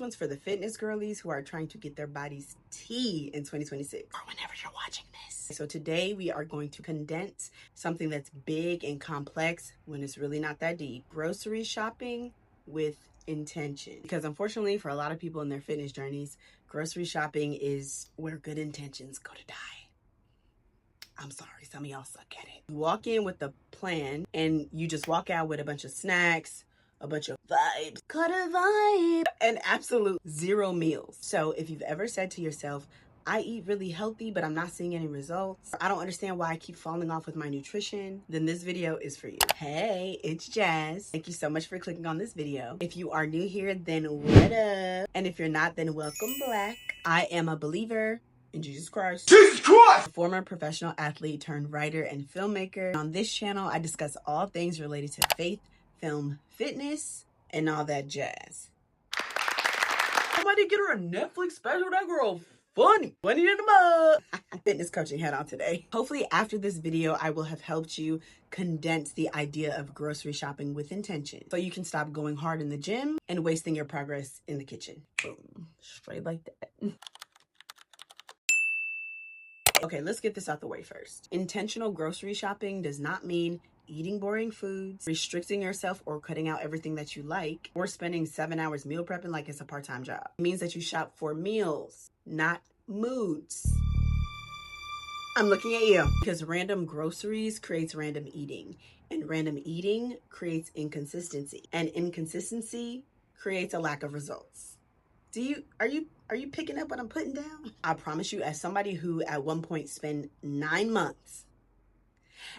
This one's for the fitness girlies who are trying to get their bodies tea in 2026 or whenever you're watching this. So today we are going to condense something that's big and complex when it's really not that deep. Grocery shopping with intention. Because unfortunately for a lot of people in their fitness journeys, grocery shopping is where good intentions go to die. I'm sorry, some of y'all suck at it. You walk in with a plan and you just walk out with a bunch of snacks, a bunch of vibes, cut a vibe, and absolute zero meals. So if you've ever said to yourself, I eat really healthy, but I'm not seeing any results, I don't understand why I keep falling off with my nutrition, then this video is for you. Hey, it's Jazz. Thank you so much for clicking on this video. If you are new here, then what up? And if you're not, then welcome back. I am a believer in Jesus Christ. Jesus Christ! A former professional athlete turned writer and filmmaker. On this channel, I discuss all things related to faith, film, fitness, and all that jazz. Somebody get her a Netflix special. That girl funny in the mud. Fitness coaching hat on today. Hopefully after this video, I will have helped you condense the idea of grocery shopping with intention, so you can stop going hard in the gym and wasting your progress in the kitchen. Boom, straight like that. Okay, let's get this out the way first. Intentional grocery shopping does not mean eating boring foods, restricting yourself or cutting out everything that you like, or spending 7 hours meal prepping like it's a part-time job. It means that you shop for meals, not moods. I'm looking at you. Because random groceries creates random eating, and random eating creates inconsistency, and inconsistency creates a lack of results. Are you picking up what I'm putting down? I promise you, as somebody who at one point spent 9 months,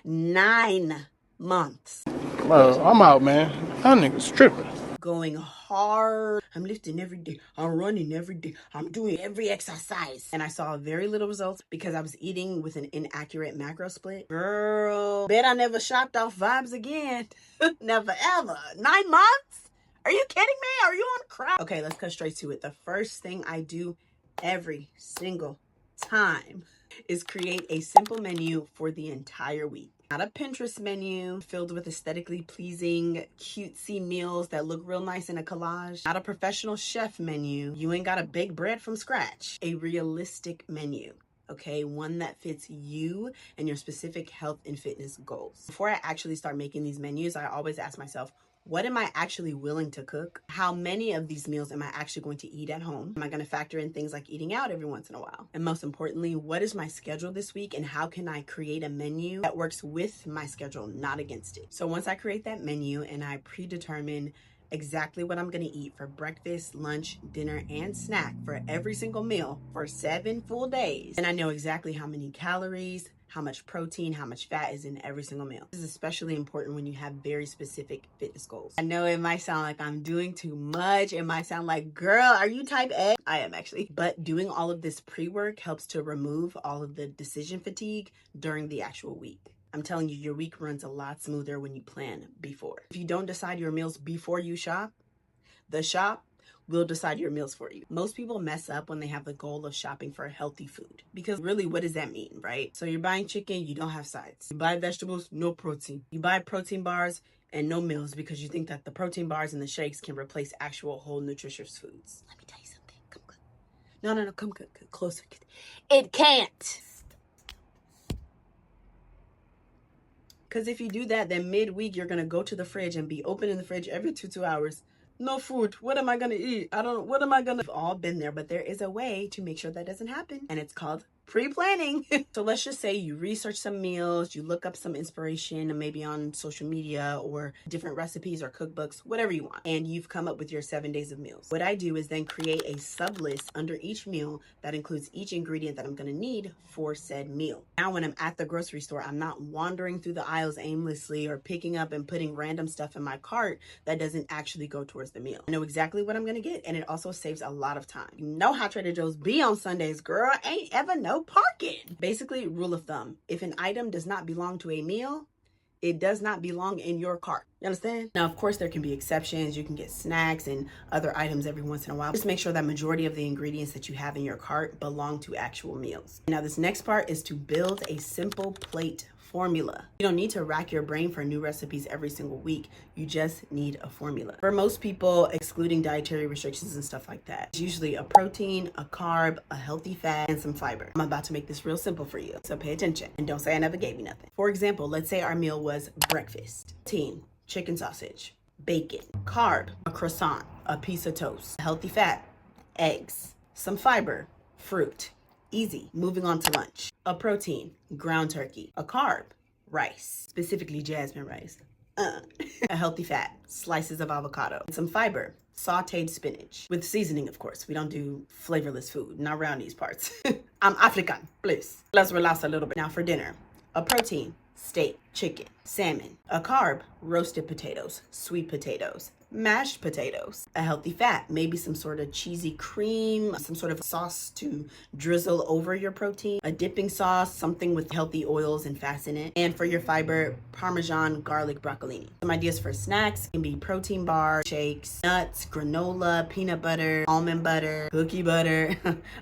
9 months. Well, I'm out, man. That nigga's tripping. Going hard. I'm lifting every day. I'm running every day. I'm doing every exercise. And I saw very little results because I was eating with an inaccurate macro split. Girl, bet I never shopped off vibes again. Never ever. 9 months? Are you kidding me? Are you on crack? Okay, let's cut straight to it. The first thing I do every single time is create a simple menu for the entire week. Not a Pinterest menu filled with aesthetically pleasing, cutesy meals that look real nice in a collage. Not a professional chef menu. You ain't gotta bake bread from scratch. A realistic menu. Okay, one that fits you and your specific health and fitness goals. Before I actually start making these menus, I always ask myself, what am I actually willing to cook? How many of these meals am I actually going to eat at home? Am I going to factor in things like eating out every once in a while? And most importantly, what is my schedule this week and how can I create a menu that works with my schedule, not against it? So once I create that menu and I predetermine exactly what I'm going to eat for breakfast, lunch, dinner, and snack for every single meal for 7 full days, and I know exactly how many calories, how much protein, how much fat is in every single meal. This is especially important when you have very specific fitness goals. I know it might sound like I'm doing too much. It might sound like, girl, are you type A? I am actually. But doing all of this pre-work helps to remove all of the decision fatigue during the actual week. I'm telling you, your week runs a lot smoother when you plan before. If you don't decide your meals before you shop, the shop will decide your meals for you. Most people mess up when they have the goal of shopping for healthy food, because really, what does that mean, right? So you're buying chicken, you don't have sides. You buy vegetables, no protein. You buy protein bars and no meals because you think that the protein bars and the shakes can replace actual whole nutritious foods. Let me tell you something. Come close. No, come closer. It can't. Because if you do that, then midweek, you're going to go to the fridge and be opening the fridge every 2 hours. No food. What am I going to eat? What am I going to... We've all been there, but there is a way to make sure that doesn't happen. And it's called pre-planning. So let's just say you research some meals, you look up some inspiration, maybe on social media or different recipes or cookbooks, whatever you want. And you've come up with your 7 days of meals. What I do is then create a sub list under each meal that includes each ingredient that I'm going to need for said meal. Now, when I'm at the grocery store, I'm not wandering through the aisles aimlessly or picking up and putting random stuff in my cart that doesn't actually go towards the meal. I know exactly what I'm going to get, and it also saves a lot of time. You know how Trader Joe's be on Sundays, girl. Ain't ever no parking. Basically, rule of thumb, if an item does not belong to a meal, it does not belong in your cart. You understand? Now, of course, there can be exceptions. You can get snacks and other items every once in a while. Just make sure that majority of the ingredients that you have in your cart belong to actual meals. Now, this next part is to build a simple plate formula. You don't need to rack your brain for new recipes every single week. You just need a formula. For most people, excluding dietary restrictions and stuff like that, it's usually a protein, a carb, a healthy fat, and some fiber. I'm about to make this real simple for you, so pay attention and don't say I never gave you nothing. For example, let's say our meal was breakfast. Protein, chicken sausage, bacon. Carb, a croissant, a piece of toast. Healthy fat, eggs. Some fiber, fruit. Easy. Moving on to lunch. A protein, ground turkey. A carb, rice, specifically jasmine rice. A healthy fat, slices of avocado. And some fiber, sauteed spinach. With seasoning, of course. We don't do flavorless food, not around these parts. I'm African, please. Let's relax a little bit. Now for dinner. A protein, steak, chicken, salmon. A carb, roasted potatoes, sweet potatoes, mashed potatoes. A healthy fat, maybe some sort of cheesy cream, some sort of sauce to drizzle over your protein. A dipping sauce, something with healthy oils and fats in it. And for your fiber, Parmesan garlic broccolini. Some ideas for snacks can be protein bars, shakes, nuts, granola, peanut butter, almond butter, cookie butter.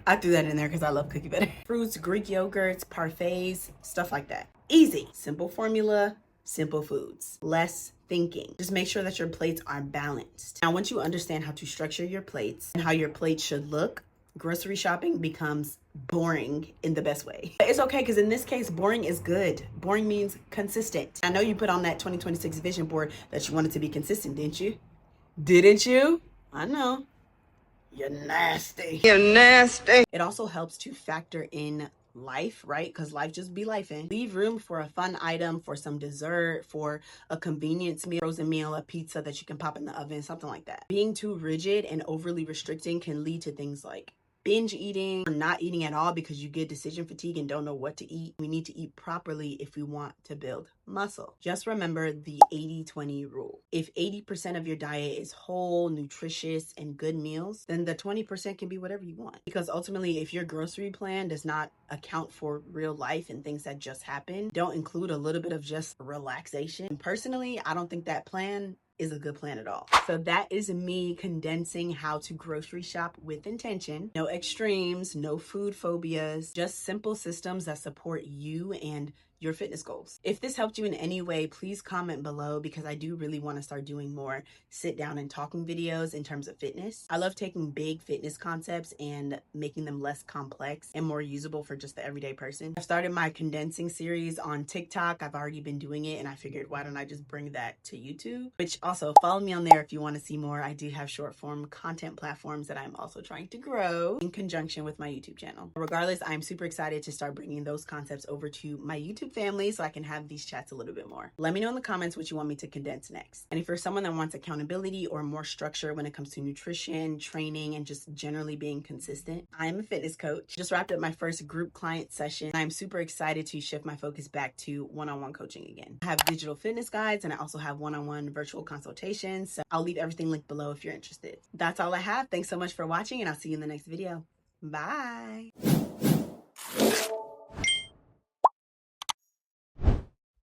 I threw that in there because I love cookie butter. Fruits, Greek yogurts, parfaits, stuff like that. Easy. Simple formula, simple foods. Less thinking. Just make sure that your plates are balanced. Now, once you understand how to structure your plates and how your plates should look, grocery shopping becomes boring in the best way. But it's okay, because in this case, boring is good. Boring means consistent. I know you put on that 2026 vision board that you wanted to be consistent, didn't you? Didn't you? I know. You're nasty. You're nasty. It also helps to factor in life, right? Because life just be lifing. Leave room for a fun item, for some dessert, for a convenience meal, frozen meal, a pizza that you can pop in the oven, something like that. Being too rigid and overly restricting can lead to things like binge eating or not eating at all because you get decision fatigue and don't know what to eat. We need to eat properly if we want to build muscle. Just remember the 80-20 rule. If 80% of your diet is whole, nutritious, and good meals, then the 20% can be whatever you want. Because ultimately, if your grocery plan does not account for real life and things that just happen, don't include a little bit of just relaxation. And personally, I don't think that plan is a good plan at all. So that is me condensing how to grocery shop with intention. No extremes, no food phobias, just simple systems that support you and your fitness goals. If this helped you in any way, please comment below, because I do really want to start doing more sit down and talking videos in terms of fitness. I love taking big fitness concepts and making them less complex and more usable for just the everyday person. I started my condensing series on TikTok. I've already been doing it, and I figured, why don't I just bring that to YouTube? Which also, follow me on there if you want to see more. I do have short form content platforms that I'm also trying to grow in conjunction with my YouTube channel. Regardless, I'm super excited to start bringing those concepts over to my YouTube family so I can have these chats a little bit more. Let me know in the comments what you want me to condense next. And if you're someone that wants accountability or more structure when it comes to nutrition, training, and just generally being consistent, I'm a fitness coach. Just wrapped up my first group client session. I'm super excited to shift my focus back to one-on-one coaching again. I have digital fitness guides, and I also have one-on-one virtual consultations. So I'll leave everything linked below if you're interested. That's all I have. Thanks so much for watching, and I'll see you in the next video. Bye.